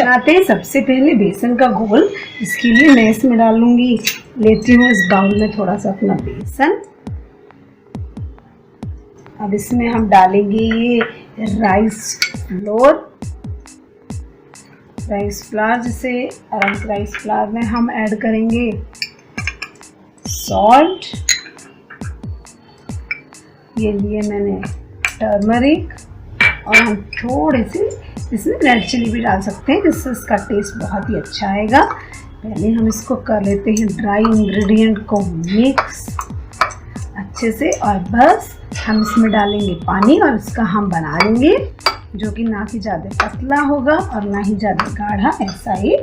बनाते हैं। सबसे पहले बेसन का घोल, इसके लिए मैं इसमें डालूंगी, लेती हूँ इस बाउल में थोड़ा सा अपना बेसन। अब इसमें हम डालेंगे ये राइस फ्लोर, जिसे राइस फ्लावर में हम ऐड करेंगे सॉल्ट, ये लिए मैंने टर्मरिक, और हम थोड़े से इसमें रेड चिली भी डाल सकते हैं जिससे इसका टेस्ट बहुत ही अच्छा आएगा। पहले हम इसको कर लेते हैं ड्राई इंग्रेडिएंट को मिक्स अच्छे से, और बस हम इसमें डालेंगे पानी और इसका हम बना लेंगे, जो कि ना ही ज़्यादा पतला होगा और ना ही ज़्यादा गाढ़ा, ऐसा ही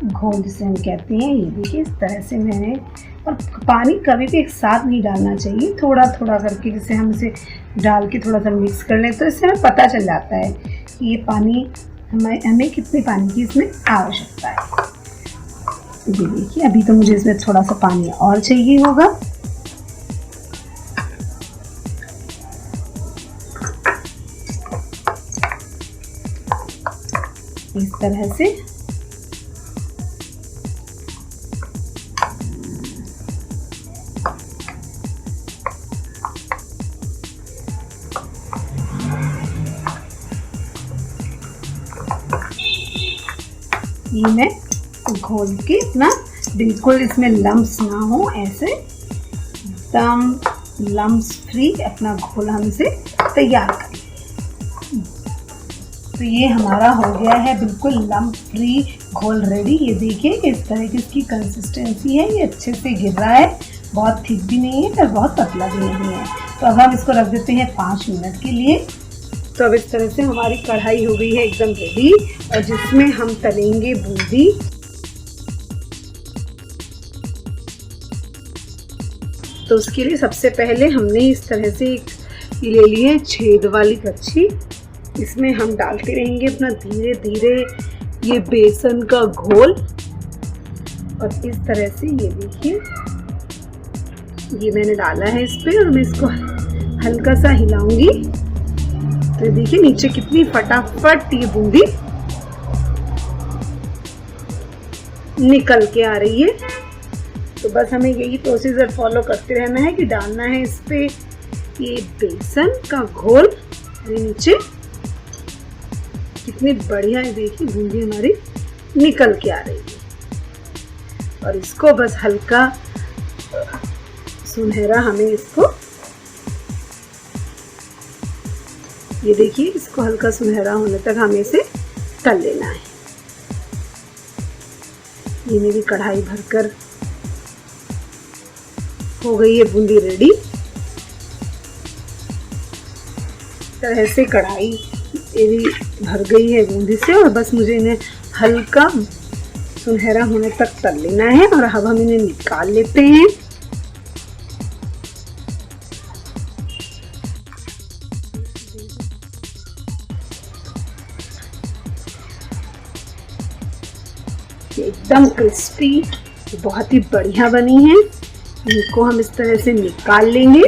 घोल जिसे हम कहते हैं। ये देखिए इस तरह से मैंने, और पानी कभी भी एक साथ नहीं डालना चाहिए, थोड़ा थोड़ा करके, जैसे हम इसे डाल के थोड़ा सा मिक्स कर लें तो इससे हमें पता चल जाता है कि ये पानी हमें कितने पानी की इसमें आवश्यकता है। ये देखिए अभी तो मुझे इसमें थोड़ा सा पानी और चाहिए होगा। इस तरह से ये मैं घोल के अपना, बिल्कुल इसमें लम्स ना हो, ऐसे एकदम लम्स फ्री अपना घोल हम इसे तैयार कर लें। तो ये हमारा हो गया है बिल्कुल लम्प फ्री घोल रेडी। ये देखिए इस तरह की इसकी कंसिस्टेंसी है, ये अच्छे से गिर रहा है, बहुत थिक भी नहीं है और बहुत पतला भी नहीं है। तो अब हम इसको रख देते हैं 5 मिनट के लिए। तो अब इस तरह से हमारी कढ़ाई हो गई है एकदम रेडी, और जिसमें हम तलेंगे बूंदी। तो उसके लिए सबसे पहले हमने इस तरह से ले ली है छेद वाली कच्छी, इसमें हम डालते रहेंगे अपना धीरे धीरे ये बेसन का घोल, और इस तरह से ये देखिए ये मैंने डाला है इस पे, और मैं इसको हल्का सा हिलाऊंगी। तो देखिए नीचे कितनी फटाफट ये बूंदी निकल के आ रही है। तो बस हमें यही प्रोसीजर फॉलो करते रहना है कि डालना है इस पे ये बेसन का घोल, नीचे कितनी बढ़िया है, देखिए बूंदी हमारी निकल के आ रही है। और इसको बस हल्का सुनहरा हमें इसको, ये देखिए इसको हल्का सुनहरा होने तक हमें इसे तल लेना है। ये मेरी कढ़ाई भरकर हो गई है बूंदी रेडी। तरह से कढ़ाई मेरी भर गई है बूंदी से, और बस मुझे इन्हें हल्का सुनहरा होने तक तल लेना है। और अब हम इन्हें निकाल लेते हैं। एकदम क्रिस्पी, बहुत ही बढ़िया बनी है। इनको हम इस तरह से निकाल लेंगे।